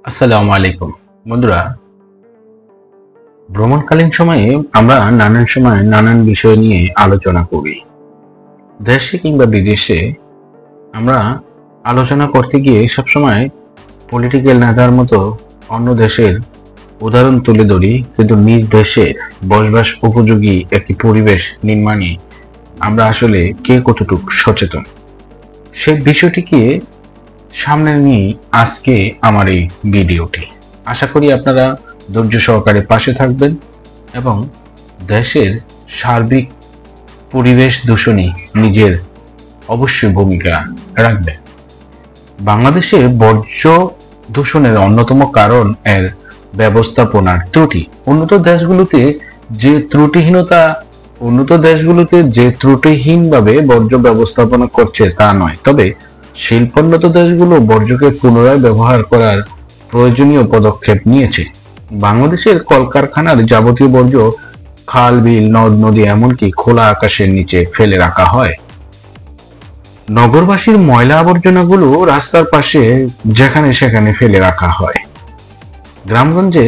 আসসালামু আলাইকুম বন্ধুরা। ভ্রমণকালীন সময়ে আমরা নানান সময় নানান বিষয় নিয়ে আলোচনা করি। দেশে কিংবা বিদেশে আমরা আলোচনা করতে গিয়ে সবসময় পলিটিক্যাল নেতার মতো অন্য দেশের উদাহরণ তুলে ধরি, কিন্তু নিজ দেশের বসবাস উপযোগী একটি পরিবেশ নির্মাণে আমরা আসলে কে কতটুকু সচেতন, সেই বিষয়টিকে সামনে নিয়ে আজকে আমার এই ভিডিওটি। আশা করি আপনারা ধৈর্য সহকারে পাশে থাকবেন এবং দেশের সার্বিক পরিবেশ দূষণে নিজের অবশ্যই ভূমিকা রাখবেন। বাংলাদেশের বর্জ্য দূষণের অন্যতম কারণ এর ব্যবস্থাপনার ত্রুটি। উন্নত দেশগুলোতে যে ত্রুটিহীনভাবে বর্জ্য ব্যবস্থাপনা করছে তা নয়, তবে শিল্পোন্নত দেশগুলো বর্জ্যকে পুনরায় ব্যবহার করার প্রয়োজনীয় পদক্ষেপ নিয়েছে। বাংলাদেশের কলকারখানার যাবতীয় বর্জ্য খাল, বিল, নদ নদী এমনকি খোলা আকাশের নিচে ফেলে রাখা হয়। নগরবাসীর ময়লা আবর্জনাগুলো রাস্তার পাশে যেখানে সেখানে ফেলে রাখা হয়। গ্রামগঞ্জে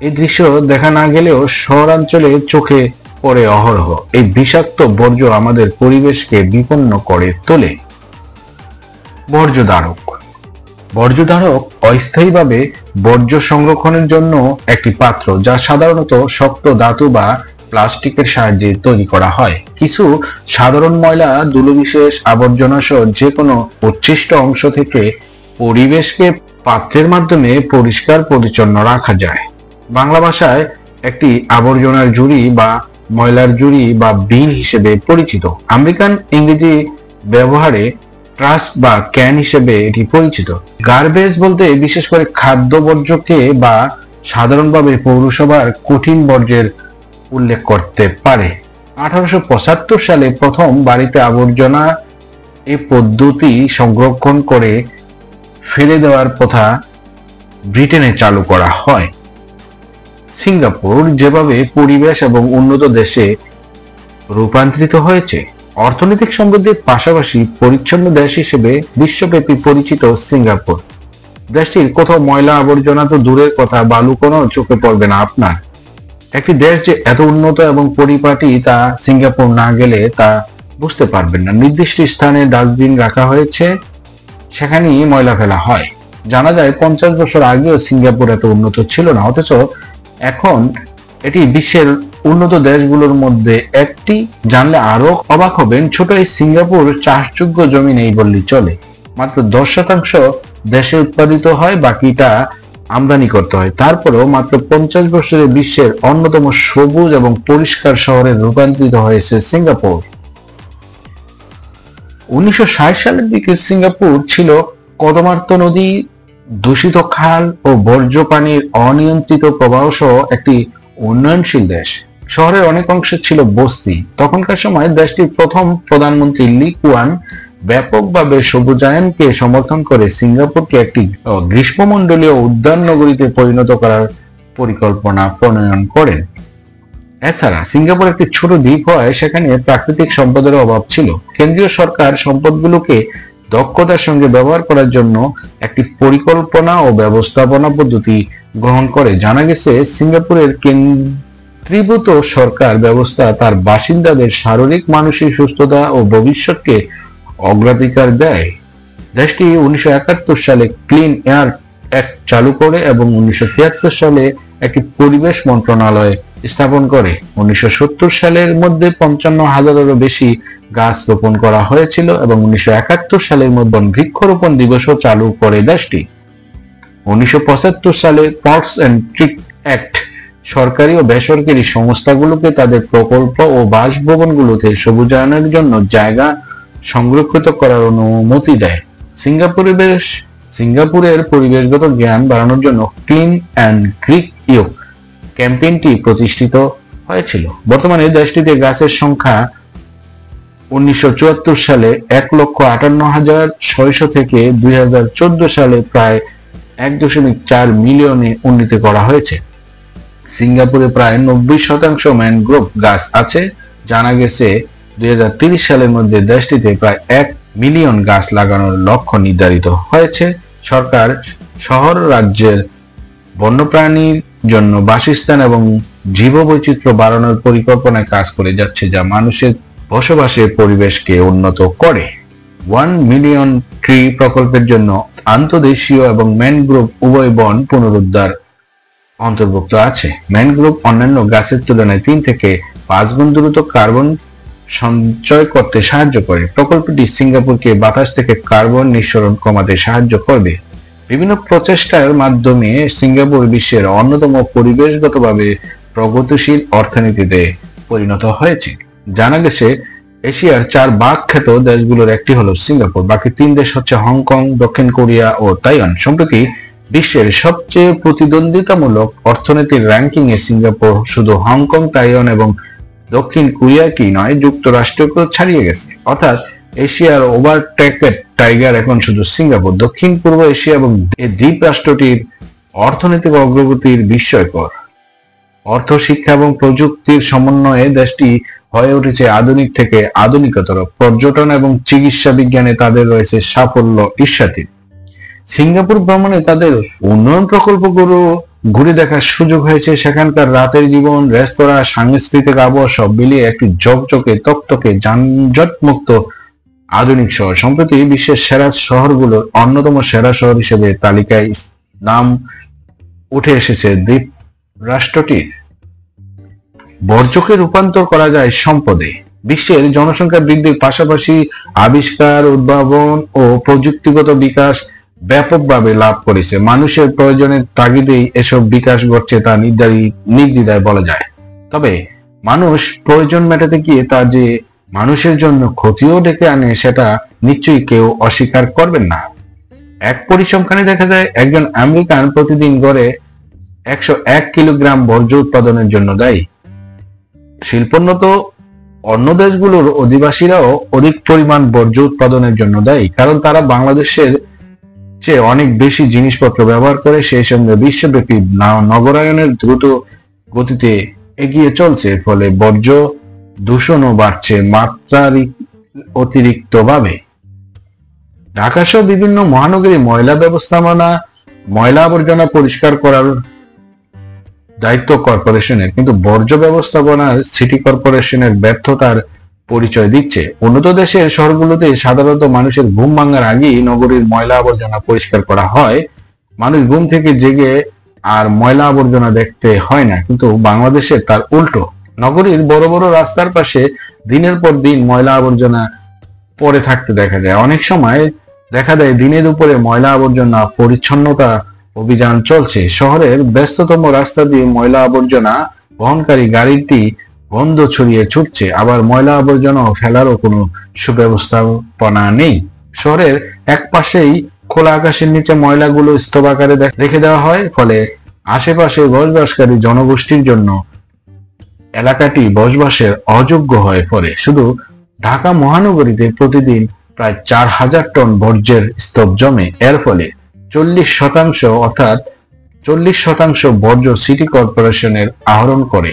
এই দৃশ্য দেখা না গেলেও শহরাঞ্চলে চোখে পড়ে অহরহ। এই বিষাক্ত বর্জ্য আমাদের পরিবেশকে বিপন্ন করে তোলে। বর্জ্যধারক অস্থায়ীভাবে বর্জ্য সংরক্ষণের জন্য একটি পাত্র, যা সাধারণত শক্ত ধাতু বা প্লাস্টিকের সাহায্যে তৈরি করা হয়। কিছু সাধারণ ময়লা, ধুলোবিশেষ, আবর্জনা সহ যে কোনো উচ্ছিষ্ট অংশ থেকে পরিবেশকে পাত্রের মাধ্যমে পরিষ্কার পরিচ্ছন্ন রাখা যায়। বাংলা ভাষায় একটি আবর্জনার ঝুড়ি বা ময়লার ঝুড়ি বা বিন হিসেবে পরিচিত। আমেরিকান ইংরেজি ব্যবহারে ট্রাশ বা ক্যান হিসেবে এটি পরিচিত। গার্বেজ বলতে বিশেষ করে খাদ্য বর্জ্যকে বা সাধারণভাবে পৌরসভার কঠিন বর্জ্যের উল্লেখ করতে পারে। 1875 সালে প্রথম বাড়িতে আবর্জনা এই পদ্ধতি সংরক্ষণ করে ফেলে দেওয়ার প্রথা ব্রিটেনে চালু করা হয়। সিঙ্গাপুর যেভাবে পরিবেশ এবং উন্নত দেশে রূপান্তরিত হয়েছে, অর্থনৈতিক সমৃদ্ধির পাশাপাশি পরিচ্ছন্ন দেশ হিসেবে বিশ্বব্যাপী পরিচিত সিঙ্গাপুর। দেশটির কোথাও ময়লা আবর্জনা তো দূরের কথা, বালু কোনো চোখে পড়বে না আপনার। একটি দেশ যে এত উন্নত এবং পরিপাটি তা সিঙ্গাপুর না গেলে তা বুঝতে পারবেন না। নির্দিষ্ট স্থানে ডাস্টবিন রাখা হয়েছে, সেখানেই ময়লা ফেলা হয়। জানা যায় 50 বছর আগেও সিঙ্গাপুর এত উন্নত ছিল না, অথচ এখন এটি বিশ্বের উন্নত দেশগুলোর মধ্যে একটি। জানলে আরো অবাক হবেন, ছোট এই সিঙ্গাপুর চাষযোগ্য জমি নেই বললেই চলে। মাত্র 10% দেশে উৎপাদিত হয়, বাকিটা আমদানি করতে হয়। তারপরেও মাত্র 50 বছরে বিশ্বের অন্যতম সবুজ এবং পরিষ্কার শহরে রূপান্তরিত হয়েছে সিঙ্গাপুর। 1960 সালের দিকে সিঙ্গাপুর ছিল কদমার্ত নদী, দূষিত খাল ও বর্জ্য পানির অনিয়ন্ত্রিত প্রবাহ সহ একটি উন্নয়নশীল দেশ। শহরের অনেক অংশ ছিল বস্তি। তখনকার সময় দেশটির প্রথম প্রধানমন্ত্রী লি কুয়ান ব্যাপকভাবে সবুজায়নকে সমর্থন করে সিঙ্গাপুরকে একটি গ্রীষ্মমণ্ডলীয় উদ্যান নগরীতে পরিণত করার পরিকল্পনা প্রণয়ন করেন। এছাড়া সিঙ্গাপুর একটি ছোট দ্বীপ হওয়ায় সেখানে প্রাকৃতিক সম্পদের অভাব ছিল। কেন্দ্রীয় সরকার সম্পদগুলোকে দক্ষতার সঙ্গে ব্যবহার করার জন্য একটি পরিকল্পনা ও ব্যবস্থাপনা পদ্ধতি গ্রহণ করে। জানা গেছে, সিঙ্গাপুরের কেন্দ্রীভূত সরকার ব্যবস্থা তার বাসিন্দাদের শারীরিক, মানসিক সুস্থতা ও ভবিষ্যৎকে অগ্রাধিকার দেয়। দেশটি 1971 সালে ক্লিন এয়ার অ্যাক্ট চালু করে এবং 1973 সালে একটি পরিবেশ মন্ত্রণালয় স্থাপন করে। 1970 সালের মধ্যে 55,000-এরও বেশি গাছ রোপণ করা হয়েছিল এবং 1971 সালের মধ্যে বৃক্ষরোপণ দিবসও চালু করে দেশটি। 1975 সালে পার্কস অ্যান্ড ট্রিট অ্যাক্ট সরকারি ও বেসরকারি সংস্থাগুলোকে তাদের প্রকল্প ও বাসভবনগুলোতে সবুজায়নের জন্য জায়গা সংরক্ষিত করার অনুমতি দেয়। সিঙ্গাপুরের পরিবেশগত জ্ঞান বাড়ানোর জন্য ক্লিন অ্যান্ড গ্রিন ইউ ক্যাম্পেইনটি প্রতিষ্ঠিত হয়েছিল। বর্তমানে দেশটিতে গাছের সংখ্যা 1974 সালে 1,58,600 থেকে 2014 সালে প্রায় 1.4 মিলিয়নে উন্নীত করা হয়েছে। সিঙ্গাপুরে প্রায় 90% ম্যানগ্রোভ গাছ আছে। জানা গেছে 2030 সালের মধ্যে দেশটিতে প্রায় 1 মিলিয়ন গাছ লাগানোর লক্ষ্য নির্ধারিত হয়েছে। সরকার শহর রাজ্যের বন্যপ্রাণীর জন্য বাসস্থান এবং জীববৈচিত্র্য বাড়ানোর পরিকল্পনায় কাজ করে যাচ্ছে, যা মানুষের বসবাসের পরিবেশকে উন্নত করে। 1 মিলিয়ন ট্রি প্রকল্পের জন্য আন্তঃদেশীয় এবং ম্যানগ্রোভ উভয় বন পুনরুদ্ধার অন্তর্ভুক্ত আছে। ম্যানগ্রোভ অন্যান্য গাছের তুলনায় 3 থেকে 5 গুণ দ্রুত কার্বন সঞ্চয় করতে সাহায্য করে। প্রকল্পটি সিঙ্গাপুরকে বাতাস থেকে কার্বন নিঃসরণ কমাতে সাহায্য করবে। বিভিন্ন প্রচেষ্টার মাধ্যমে সিঙ্গাপুর বিশ্বের অন্যতম পরিবেশগতভাবে প্রগতিশীল অর্থনীতিতে পরিণত হয়েছে। জানা গেছে, এশিয়ার 4 ভাগ খ্যাত দেশগুলোর একটি হলো সিঙ্গাপুর। বাকি 3 দেশ হচ্ছে হংকং, দক্ষিণ কোরিয়া ও তাইওয়ান। সম্প্রতি বিশ্বের সবচেয়ে প্রতিদ্বন্দ্বিতামূলক অর্থনীতির র্যাঙ্কিং এ সিঙ্গাপুর শুধু হংকং, তাইওয়ান এবং দক্ষিণ কোরিয়াকেই নয়, যুক্তরাষ্ট্রকেও ছাড়িয়ে গেছে। অর্থাৎ এশিয়ার ওভারটেকেড টাইগার এখন শুধু সিঙ্গাপুর। দক্ষিণ পূর্ব এশিয়া এবং এই দ্বীপ রাষ্ট্রটির অর্থনৈতিক অগ্রগতির বিস্ময়কর। অর্থ, শিক্ষা এবং প্রযুক্তির সমন্বয়ে দেশটি হয়ে উঠেছে আধুনিক থেকে আধুনিকতর। পর্যটন এবং চিকিৎসা বিজ্ঞানে তাদের রয়েছে সাফল্য ঈর্ষাতীত। সিঙ্গাপুর ভ্রমণে তাদের উন্নয়ন প্রকল্পগুলো ঘুরে দেখার সুযোগ হয়েছে। সেখানকার রাতের জীবন, রেস্তোরাঁ, সাংস্কৃতিক আবহাওয়া সব মিলিয়ে একটি ঝকঝকে তকতকে যানজটমুক্ত আধুনিক শহর। সম্প্রতি বিশ্বের সেরা শহরগুলোর অন্যতম সেরা শহর হিসেবে তালিকায় নাম উঠে এসেছে দ্বীপ রাষ্ট্রটির। বর্জ্যকে রূপান্তর করা যায় সম্পদে। বিশ্বের জনসংখ্যা বৃদ্ধির পাশাপাশি আবিষ্কার, উদ্ভাবন ও প্রযুক্তিগত বিকাশ ব্যাপকভাবে লাভ করেছে। মানুষের প্রয়োজনের তাগিদেই এসব বিকাশ ঘটছে, তা নির্দ্বিধায় বলা যায়। তবে মানুষ প্রয়োজন মেটাতে গিয়ে তা যে মানুষের জন্য ক্ষতিও ডেকে আনে, সেটা নিশ্চয়ই কেউ অস্বীকার করবেন না। এক পরিসংখ্যানে দেখা যায়, একজন আমেরিকান প্রতিদিন গড়ে 101 কিলোগ্রাম বর্জ্য উৎপাদনের জন্য দায়ী। শিল্পোন্নত অন্য দেশগুলোর অধিবাসীরাও অধিক পরিমাণ বর্জ্য উৎপাদনের জন্য দায়ী, কারণ তারা বাংলাদেশের চেয়ে অনেক বেশি জিনিসপত্র ব্যবহার করে। সেই সঙ্গে বিশ্বব্যাপী নগরায়নের দ্রুত গতিতে এগিয়ে চলছে, ফলে বর্জ্য দূষণও বাড়ছে মাত্রার অতিরিক্তভাবে। ঢাকা সহ বিভিন্ন মহানগরী ময়লা আবর্জনা পরিষ্কার করার দায়িত্ব কর্পোরেশনের, কিন্তু বর্জ্য ব্যবস্থাপনার সিটি কর্পোরেশনের ব্যর্থতার পরিচয় দিচ্ছে। উন্নত দেশের শহরগুলোতে সাধারণত মানুষের ঘুম ভাঙার আগেই নগরীর ময়লা আবর্জনা পরিষ্কার করা হয়। মানুষ ঘুম থেকে জেগে আর ময়লা আবর্জনা দেখতে হয় না, কিন্তু বাংলাদেশে তার উল্টো। নগরীর বড় বড় রাস্তার পাশে দিনের পর দিন ময়লা আবর্জনা পড়ে থাকতে দেখা যায়। অনেক সময় দেখা যায় দিনে দুপুরে ময়লা আবর্জনা পরিচ্ছন্নতা অভিযান চলছে। শহরের ব্যস্ততম রাস্তা দিয়ে ময়লা আবর্জনা বহনকারী গাড়িটি গন্ধ ছড়িয়ে ছুটছে, আবার ময়লা আবর্জনা ফেলারও কোনো সুব্যবস্থাপনা নেই। শহরের এক পাশেই খোলা আকাশের নিচে ময়লাগুলো স্তূপ আকারে রেখে দেওয়া হয়, ফলে আশেপাশে বসবাসকারী জনগোষ্ঠীর জন্য এলাকাটি বসবাসের অযোগ্য হয়ে পড়ে। শুধু ঢাকা মহানগরীতে প্রতিদিন প্রায় 4000 টন বর্জ্যের স্তূপ জমে। এর ফলে 40% অর্থাৎ 40% বর্জ্য সিটি কর্পোরেশনের আহরণ করে।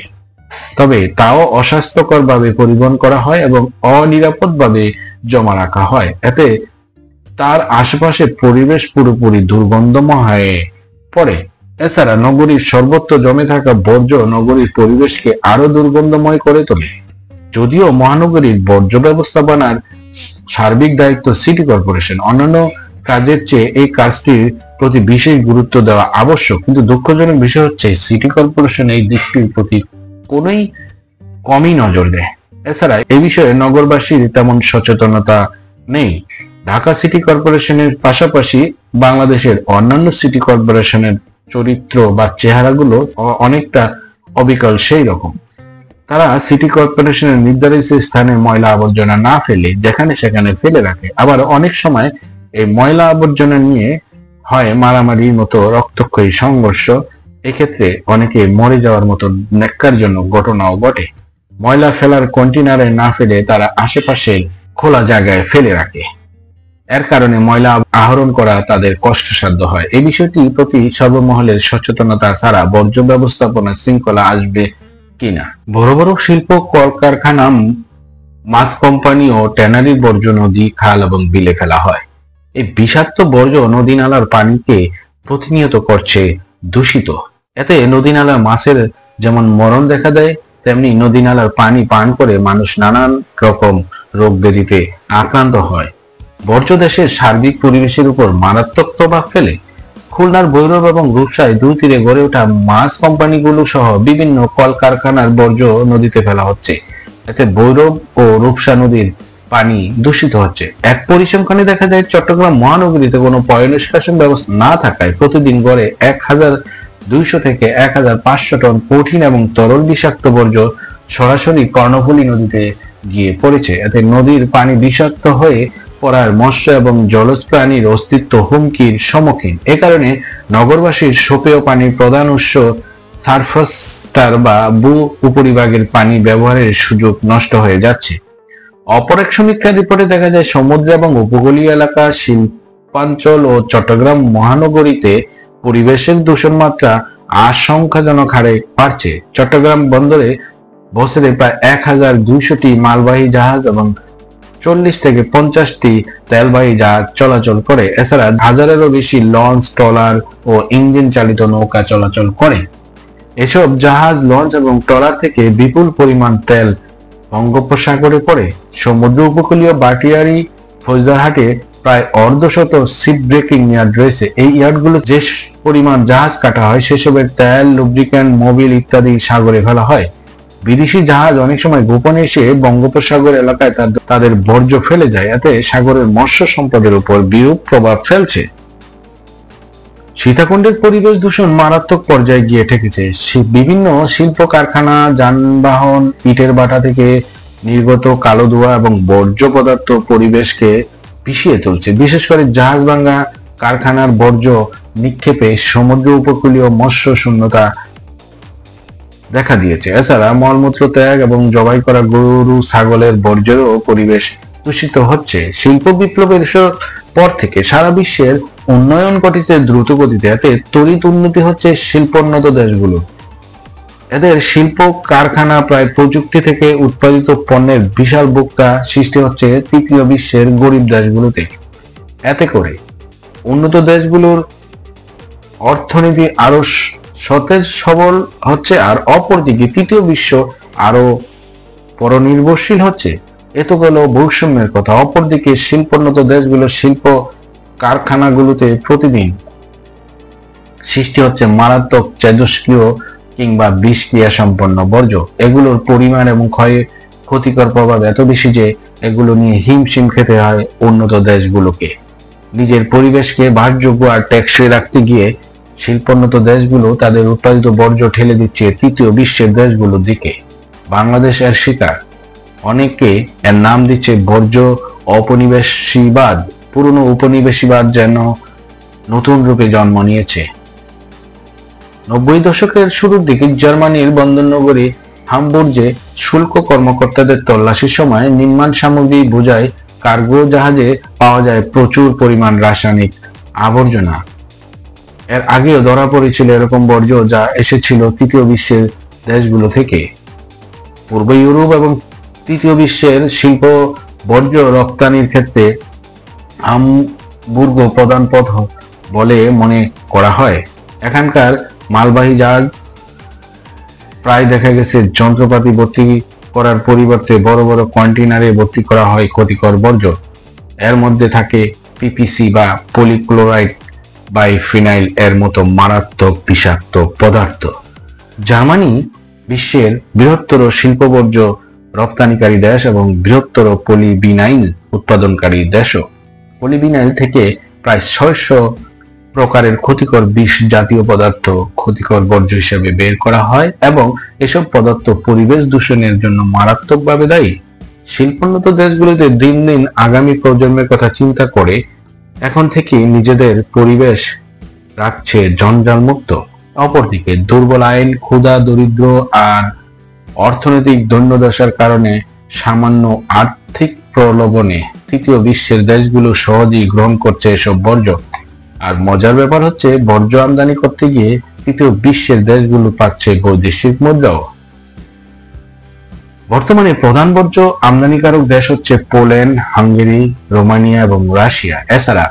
তবে তাও অস্বাস্থ্যকরভাবে পরিবহন করা হয় এবং অনিরাপদভাবে জমা রাখা হয়। এতে তার আশেপাশে পরিবেশ পুরোপুরি দুর্গন্ধময় হয়ে পড়ে। এছাড়া নগরীর সর্বত্র জমে থাকা বর্জ্য নগরীর পরিবেশকে আরো দুর্গন্ধময় করে তোলে। যদিও মহানগরীর বর্জ্য ব্যবস্থাপনার সার্বিক দায়িত্ব সিটি কর্পোরেশন, অন্যান্য কাজের চেয়ে এই কাজটির প্রতি বিশেষ গুরুত্ব দেওয়া আবশ্যক। কিন্তু দুঃখজনক বিষয় হচ্ছে, সিটি কর্পোরেশন এই দিকটির প্রতি কোনোই কমই নজর দেয়। এছাড়া এই বিষয়ে নগরবাসীর তেমন সচেতনতা নেই। ঢাকা সিটি কর্পোরেশনের পাশাপাশি বাংলাদেশের অন্যান্য সিটি কর্পোরেশনের চরিত্র বা চেহারাগুলো অনেকটা অবিকল সেই রকম। তারা সিটি কর্পোরেশনের নির্ধারিত স্থানে ময়লা আবর্জনা না ফেলে যেখানে সেখানে ফেলে রাখে। আবার অনেক সময় এই ময়লা আবর্জনা নিয়ে হয় মারামারির মতো রক্তক্ষয়ী সংঘর্ষ। এক্ষেত্রে অনেকে মরে যাওয়ার মতো ন্যাক্কারজনক ঘটনাও ঘটে। ময়লা ফেলার কন্টেনারে না ফেলে তারা আশেপাশে খোলা জায়গায় ফেলে রাখে। এর কারণে ময়লা আহরণ করা তাদের কষ্টসাধ্য হয়। এই বিষয়টি প্রতি সর্বমহলের সচেতনতা ছাড়া বর্জ্য ব্যবস্থাপনা শৃঙ্খলা আসবে কিনা। বড় বড় শিল্প, কলকারখানা, মাছ কোম্পানি ও ট্যানারির বর্জ্য নদী, খাল এবং বিলে ফেলা হয়। এই বিষাক্ত বর্জ্য নদী নালার পানিকে প্রতিনিয়ত করছে দূষিত। এতে নদী নালার মাছের যেমন মরণ দেখা দেয়, তেমনি নদী নালার পানি পান করে মানুষ নানান রকম রোগ ব্যাধিতে আক্রান্ত হয়। বর্জ্য দেশের সার্বিক পরিবেশের উপর মারাত্মক প্রভাব ফেলে। খুলনার ভৈরব এবং রূপসায় দুই তীরে গড়ে ওঠা মাছ কোম্পানিগুলো সহ বিভিন্ন কলকারখানার বর্জ্য নদীতে ফেলা হচ্ছে। এতে ভৈরব ও রূপসা নদীর পানি দূষিত হচ্ছে। এক পরিসংখ্যানে দেখা যায় চট্টগ্রাম মহানগরীতে কোনো পয়ঃনিষ্কাশন ব্যবস্থা না থাকায় প্রতিদিন গড়ে 1200 থেকে 1500 টন কঠিন এবং তরল বিষাক্ত বর্জ্য সরাসরি কর্ণফুলী নদীতে গিয়ে পড়েছে। এতে নদীর পানি বিষাক্ত হয়ে পড়ার মৎস্য এবং জলজ প্রাণীর অস্তিত্ব হুমকির সম্মুখীন। এ কারণে নগরবাসীর সুপেয় পানির প্রধান উৎস সারফাস্টার বা ভূ উপরিভাগের পানি ব্যবহারের সুযোগ নষ্ট হয়ে যাচ্ছে। অপর এক সমীক্ষা রিপোর্টে দেখা যায় সমুদ্র এবং উপকূলীয় এলাকা, শিল্পাঞ্চল ও চট্টগ্রাম মহানগরীতে পরিবেশের দূষণ মাত্রা আশঙ্কাজনক হারে বাড়ছে। চট্টগ্রাম বন্দরে বছরে প্রায় 1200টি মালবাহী জাহাজ এবং 40 থেকে 50টি তেলবাহী জাহাজ চলাচল করে। এছাড়া হাজারেরও বেশি লঞ্চ, ট্রলার ও ইঞ্জিন চালিত নৌকা চলাচল করে। এসব জাহাজ, লঞ্চ এবং ট্রলার থেকে বিপুল পরিমাণ তেল বঙ্গোপসাগরে পড়ে। সমুদ্র উপকূলীয় বাটিয়ারি, ফৌজদারহাটে প্রায় অর্ধশত শিপ ব্রেকিং ইয়ার্ড রয়েছে। এই ইয়ার্ডগুলো যে পরিমাণ জাহাজ কাটা হয়, সেসবের তেল, লুব্রিক্যান্ট, মোবিল ইত্যাদি সাগরে ফেলা হয়। বিদেশি জাহাজ অনেক সময় গোপনে এসে বঙ্গোপসাগর এলাকায় তাদের বর্জ্য ফেলে যায়। এতে সাগরের মৎস্য সম্পদের উপর বিরূপ প্রভাব ফেলছে। সীতাকুণ্ডের পরিবেশ দূষণ মারাত্মক পর্যায়ে গিয়ে ঠেকেছে। বিভিন্ন শিল্প কারখানা, যানবাহন, ইটের ভাটা থেকে নির্গত কালো ধোঁয়া এবং বর্জ্য পদার্থ পরিবেশকে পিষিয়ে তুলছে। বিশেষ করে জাহাজ ভাঙা কারখানার বর্জ্য নিক্ষেপে সমুদ্র উপকূলীয় মৎস্য শূন্যতা দেখা দিয়েছে। এছাড়া মলমূত্র ত্যাগ এবং জবাই করা গরু, ছাগলের বর্জ্যেরও পরিবেশ দূষিত হচ্ছে। শিল্প বিপ্লবের পর থেকে সারা বিশ্বের উন্নয়ন ঘটেছে দ্রুত গতিতে। এতে তড়িৎ উন্নতি হচ্ছে শিল্পোন্নত দেশগুলো। এদের শিল্প কারখানা প্রায় প্রযুক্তি থেকে উৎপাদিত পণ্যের বিশাল ভোক্তা সৃষ্টি হচ্ছে তৃতীয় বিশ্বের গরিব দেশগুলোতে। এতে করে উন্নত দেশগুলোর অর্থনীতি আরো সতেজ সবল হচ্ছে, আর অপরদিকে তৃতীয় বিশ্ব আরো পরনির্ভরশীল হচ্ছে। এত গেল বৈষম্যের কথা। অপরদিকে শিল্পোন্নত দেশগুলো শিল্প কারখানাগুলোতে প্রতিদিন সৃষ্টি হচ্ছে মারাত্মক তেজস্ক্রিয় কিংবা বিষক্রিয়া সম্পন্ন বর্জ্য। এগুলোর পরিমাণ এবং ক্ষতিকর প্রভাব এত বেশি যে এগুলো নিয়ে হিমশিম খেতে হয় উন্নত দেশগুলোকে। নিজের পরিবেশকে বাসযোগ্য আর টেকসই রাখতে গিয়ে শিল্পোন্নত দেশগুলো তাদের উৎপাদিত বর্জ্য ঠেলে দিচ্ছে তৃতীয় বিশ্বের দেশগুলোর দিকে। বাংলাদেশ এর শিকার। অনেকে এর নাম দিচ্ছে বর্জ্য ঔপনিবেশিবাদ। পুরনো উপনিবেশিবাদ যেন নতুন রূপে জন্ম নিয়েছে। 90 দশকের শুরুর দিকে জার্মানির বন্দরনগরী হামবুর্জে শুল্ক কর্মকর্তাদের তল্লাশির সময় নির্মাণ সামগ্রী বোঝাই কার্গো জাহাজে পাওয়া যায় প্রচুর পরিমাণ রাসায়নিক আবর্জনা। এর আগেও ধরা পড়েছিল এরকম বর্জ্য, যা এসেছিল তৃতীয় বিশ্বের দেশগুলো থেকে। পূর্ব ইউরোপ এবং তৃতীয় বিশ্বের শিল্প বর্জ্য রপ্তানির ক্ষেত্রে হামবুর্গ প্রধান পথ বলে মনে করা হয়। এখানকার মালবাহী জাহাজ প্রায় দেখা গেছে যন্ত্রপাতি ভর্তি করার পরিবর্তে বড় বড় কন্টেইনারে ভর্তি করা হয় ক্ষতিকর বর্জ্য। এর মধ্যে থাকে পিপিসি বা পলিক্লোরাইড বাইফিনাইল এর মতো মারাত্মক বিষাক্ত পদার্থ। জার্মানি বিশ্বের বৃহত্তর শিল্প বর্জ্য রপ্তানিকারী দেশ এবং বৃহত্তর পলিভিনাইল উৎপাদনকারী দেশও। পলিভিনাইল থেকে প্রায় 600 প্রকারের ক্ষতিকর বিষ জাতীয় পদার্থ ক্ষতিকর বর্জ্য হিসেবে বের করা হয় এবং এসব পদার্থ পরিবেশ দূষণের জন্য মারাত্মকভাবে দায়ী। শিল্পোন্নত দেশগুলিতে দিন দিন আগামী প্রজন্মের কথা চিন্তা করে এখন থেকে নিজেদের পরিবেশ রাখছে জঞ্জাল মুক্ত। অপরদিকে দুর্বল আইন, ক্ষুধা, দরিদ্র আর অর্থনৈতিক দৈন্যদশার কারণে সামান্য আর্থিক প্রলোভনে তৃতীয় বিশ্বের দেশগুলো সহজেই গ্রহণ করছে এসব বর্জ্য। আর মজার ব্যাপার হচ্ছে, বর্জ্য আমদানি করতে গিয়ে তৃতীয় বিশ্বের দেশগুলো পাচ্ছে বৈদেশিক মুদ্রাও। বর্তমানে প্রধান বর্জ্য আমদানিকারক দেশ হচ্ছে পোল্যান্ড, হাঙ্গেরি, রোমানিয়া এবং রাশিয়া। এছাড়া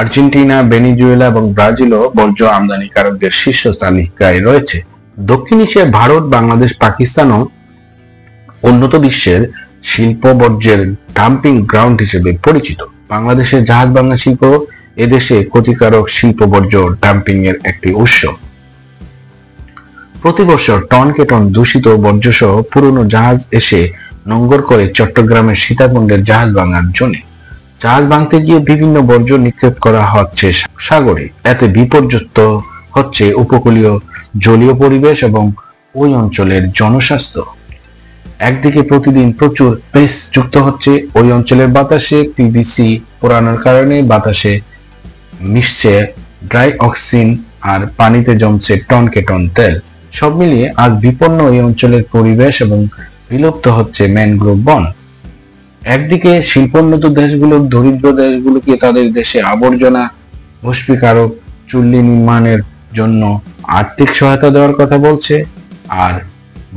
আর্জেন্টিনা, ভেনেজুয়েলা এবং ব্রাজিলও বর্জ্য আমদানিকারকদের শীর্ষ তালিকায় রয়েছে। দক্ষিণ এশিয়ায় ভারত, বাংলাদেশ, পাকিস্তানও উন্নত বিশ্বের শিল্প বর্জ্যের ডাম্পিং গ্রাউন্ড হিসেবে পরিচিত। বাংলাদেশের জাহাজ ভাঙা শিল্প এদেশে ক্ষতিকারক শিল্প বর্জ্য ডাম্পিং এর একটি উৎস। প্রতি বছর টনকে টন দূষিত বর্জ্যসহ পুরনো জাহাজ এসে নোঙ্গর করে চট্টগ্রামের সীতাকুণ্ডের জাহাজ ভাঙার জন্য। জাহাজ ভাঙতে গিয়ে বিভিন্ন বর্জ্য নিক্ষেপ করা হচ্ছে সাগরে। এতে বিপর্যস্ত হচ্ছে উপকূলীয় জলীয় পরিবেশ এবং ওই অঞ্চলের জনস্বাস্থ্য। একদিকে প্রতিদিন প্রচুর পেস্ট যুক্ত হচ্ছে ওই অঞ্চলের বাতাসে। পিভিসি পোড়ানোর কারণে বাতাসে মিশছে ড্রাই অক্সিন আর পানিতে জমছে টনকে টন তেল। সব মিলিয়ে আজ বিপন্ন এই অঞ্চলের পরিবেশ এবং বিলুপ্ত হচ্ছে ম্যানগ্রোভ বন। একদিকে শিল্পোন্নত দেশগুলোর দরিদ্র দেশগুলোকে তাদের দেশে আবর্জনা ভস্মীকারক চুল্লি নির্মাণের জন্য আর্থিক সহায়তা দেওয়ার কথা বলছে, আর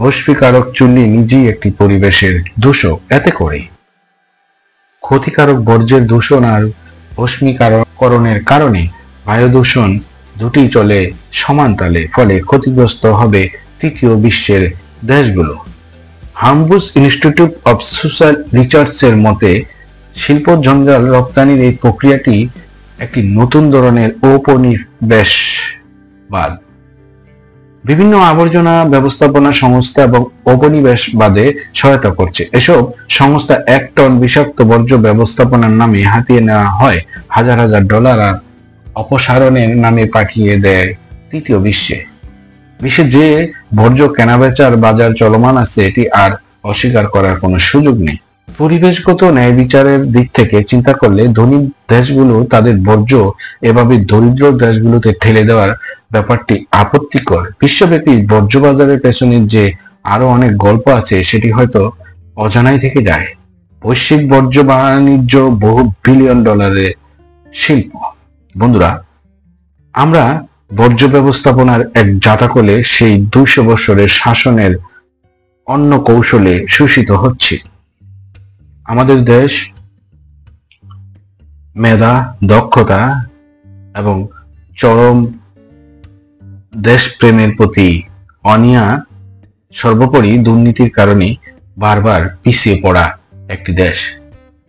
ভস্মীকারক চুল্লি নিজেই একটি পরিবেশের দূষক। এতে করে ক্ষতিকারক বর্জ্যের দূষণ আর ভস্মীকরণের কারণে বায়ু দূষণ দুটি চলে সমান তালে, ফলে ক্ষতিগ্রস্ত হবে তৃতীয় বিশ্বের দেশগুলো। হামবুস ইনস্টিটিউট অব সোশ্যাল রিসার্চের মতে শিল্প জঞ্জাল রপ্তানির এই প্রক্রিয়াটি একটি নতুন ধরনের ঔপনিবেশবাদ। বিভিন্ন আবর্জনা ব্যবস্থাপনা সংস্থা এবং ঔপনিবেশবাদে সহায়তা করছে। এসব সংস্থা 1 টন বিষাক্ত বর্জ্য ব্যবস্থাপনার নামে হাতিয়ে নেওয়া হয় হাজার হাজার ডলার আর অপসারণের নামে পাঠিয়ে দেয় তৃতীয় বিশ্বে। যে বর্জ্য কেনাবেচার বাজার চলমান আছে, এটি আর অস্বীকার করার কোনো সুযোগ নেই। পরিবেশগত ন্যায় বিচারের দিক থেকে চিন্তা করলে ধনী দেশগুলো তাদের বর্জ্য এভাবে দরিদ্র দেশগুলোতে ঠেলে দেওয়ার ব্যাপারটি আপত্তিকর। বিশ্বব্যাপী বর্জ্য বাজারের পেছনে যে আরো অনেক গল্প আছে সেটি হয়তো অজানাই থেকে যায়। বৈশ্বিক বর্জ্য বাণিজ্য বহু বিলিয়ন ডলারের শিল্প। বন্ধুরা, আমরা বর্জ্য ব্যবস্থাপনার এক জাতাকলে সেই 200 বছরের শাসনের অন্য কৌশলে শোষিত হচ্ছে। আমাদের দেশ মেধা, দক্ষতা এবং চরম দেশপ্রেমের প্রতি অনীহা, সর্বোপরি দুর্নীতির কারণে বারবার পিছিয়ে পড়া একটি দেশ।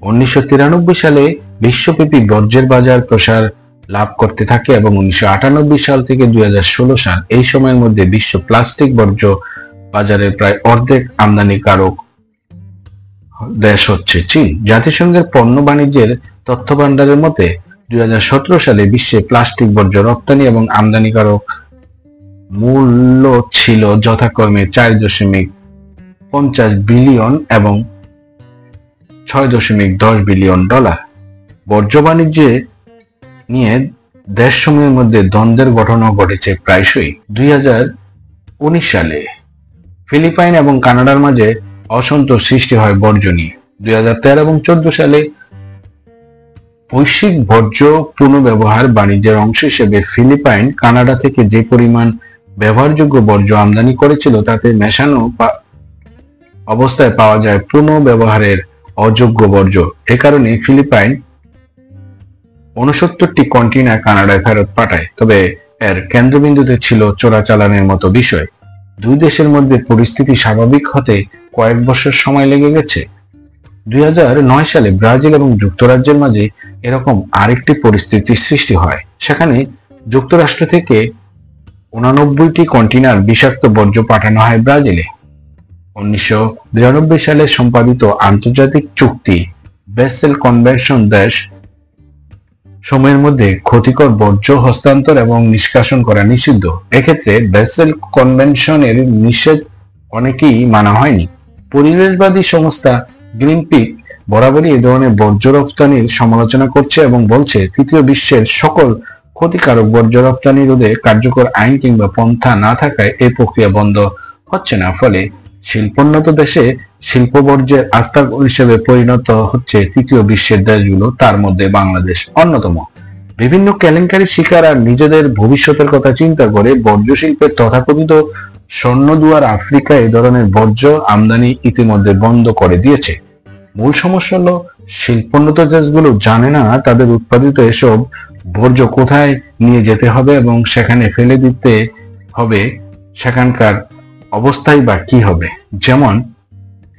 1993 সালে বিশ্বব্যাপী বর্জ্যের বাজার প্রসার লাভ করতে থাকে এবং 1998 সাল থেকে 2016 সাল এই সময়ের মধ্যে বিশ্ব প্লাস্টিক বর্জ্য বাজারের প্রায় অর্ধেক আমদানিকারক দেশ হচ্ছে চীন। জাতিসংঘের পণ্য বাণিজ্যের তথ্য ভান্ডারের মতে 2017 সালে বিশ্বে প্লাস্টিক বর্জ্য রপ্তানি এবং আমদানিকারক মূল্য ছিল যথাক্রমে 4.50 বিলিয়ন এবং 6.10 বিলিয়ন ডলার। বর্জ্য বাণিজ্যে নিয়ে দেশসমূহের মধ্যে দ্বন্দ্বের ঘটনা ঘটেছে প্রায়শই। 2019 সালে ফিলিপাইন এবং কানাডার মাঝে অসন্তোষ সৃষ্টি হয় বর্জ্য নিয়ে। 2013 এবং 2014 সালে বৈশ্বিক বর্জ্য পুনর্ব্যবহার বাণিজ্যের অংশ হিসেবে ফিলিপাইন কানাডা থেকে যে পরিমাণ ব্যবহারযোগ্য বর্জ্য আমদানি করেছিল তাতে মেশানো অবস্থায় পাওয়া যায় পুনর্ব্যবহারের অযোগ্য বর্জ্য। এ কারণে ফিলিপাইন 69টি কন্টেইনার কানাডায় ফেরত পাঠায়। তবে এর কেন্দ্রবিন্দুতে ছিল চোরাচালানের মতো বিষয়। দুই দেশের মধ্যে পরিস্থিতি স্বাভাবিক হতে কয়েক বছর সময় লেগে গেছে। 2009 সালে ব্রাজিল এবং যুক্তরাজ্যের মাঝে এরকম আরেকটি পরিস্থিতির সৃষ্টি হয়। সেখানে যুক্তরাষ্ট্র থেকে 89টি কন্টেইনার বিষাক্ত বর্জ্য পাঠানো হয় ব্রাজিলে। 1992 সালে সম্পাদিত আন্তর্জাতিক চুক্তি বেসেল কনভেনশন দেশ সময়ের মধ্যে ক্ষতিকর বর্জ্য হস্তান্তর এবং নিষ্কাশন করা নিষিদ্ধ। এক্ষেত্রে বেসেল কনভেনশনের নিষেধ অনেকেই মানা হয়নি। পরিবেশবাদী সংস্থা গ্রিনপিস বরাবরই এই ধরনের বর্জ্য রপ্তানির সমালোচনা করছে এবং বলছে তৃতীয় বিশ্বের সকল ক্ষতিকারক বর্জ্য রপ্তানি রোধে কার্যকর আইন কিংবা পন্থা না থাকায় এই প্রক্রিয়া বন্ধ হচ্ছে না। ফলে শিল্পোন্নত দেশে শিল্প বর্জ্যের আস্তাকুল হিসেবে পরিণত হচ্ছে তৃতীয় বিশ্বের দেশগুলো, তার মধ্যে বাংলাদেশ অন্যতম। বিভিন্ন কেলেঙ্কারির শিকার আর নিজেদের ভবিষ্যতের কথা চিন্তা করে বর্জ্য শিল্পের তথাকথিত স্বর্ণদুয়ার আফ্রিকা এই ধরনের বর্জ্য আমদানি ইতিমধ্যে বন্ধ করে দিয়েছে। মূল সমস্যা হলো শিল্পোন্নত দেশগুলো জানে না তাদের উৎপাদিত এসব বর্জ্য কোথায় নিয়ে যেতে হবে এবং সেখানে ফেলে দিতে হবে, সেখানকার অবস্থাই বা কি হবে। যেমন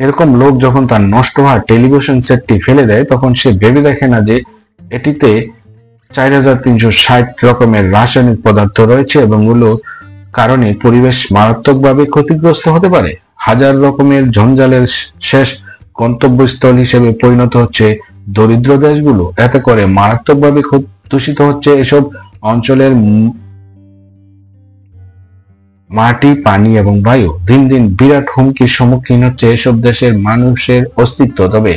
এরকম লোক যখন তার নষ্ট হওয়া টেলিভিশন সেটটি ফেলে দেয়, তখন সে ভেবে দেখে না যে এটিতে 4360 রকমের রাসায়নিক পদার্থ রয়েছে এবং ওগুলো কারণে পরিবেশ মারাত্মকভাবে ক্ষতিগ্রস্ত হতে পারে। হাজার রকমের জঞ্জালের শেষ গন্তব্যস্থল হিসেবে পরিণত হচ্ছে দরিদ্র দেশগুলো। এতে করে মারাত্মকভাবে দূষিত হচ্ছে এসব অঞ্চলের মাটি, পানি এবং বায়ু। দিন দিন বিরাট হুমকির সম্মুখীন হচ্ছে এসব দেশের মানুষের অস্তিত্ব। তবে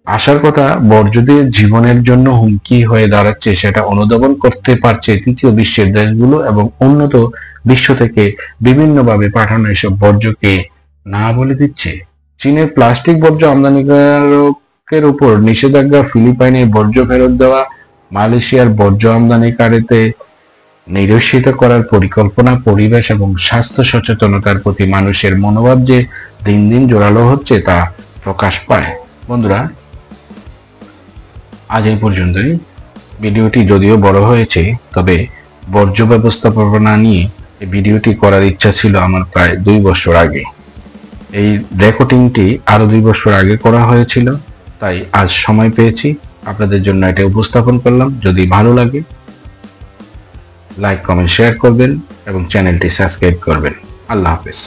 আশার কথা, বর্জ্য দিয়ে জীবনের জন্য হুমকি হয়ে দাঁড়াচ্ছে সেটা অনুধাবন করতে পারছে তৃতীয় বিশ্বের দেশগুলো এবং উন্নত বিশ্ব থেকে বিভিন্নভাবে পাঠানো এসব বর্জ্যকে না বলে দিচ্ছে। চীনের প্লাস্টিক বর্জ্য আমদানিকারকের উপর নিষেধাজ্ঞা, ফিলিপাইনের বর্জ্য ফেরত দেওয়া, মালয়েশিয়ার বর্জ্য আমদানিকারীতে নিরসিত করার পরিকল্পনা, পরিবেশ এবং স্বাস্থ্য সচেতনতার প্রতি মানুষের মনোভাব যে দিন দিন জোরালো হচ্ছে তা প্রকাশ পায়। বন্ধুরা, আজ এই পর্যন্তই। ভিডিওটি যদিও বড় হয়েছে, তবে বর্জ্য ব্যবস্থাপনা নিয়ে এই ভিডিওটি করার ইচ্ছা ছিল আমার প্রায় 2 বছর আগে। এই রেকর্ডিংটি আরো 2 বছর আগে করা হয়েছিল, তাই আজ সময় পেয়েছি আপনাদের জন্য এটা উপস্থাপন করলাম। যদি ভালো লাগে লাইক, কমেন্ট, শেয়ার করবেন এবং চ্যানেলটি সাবস্ক্রাইব করবেন। আল্লাহ হাফেজ।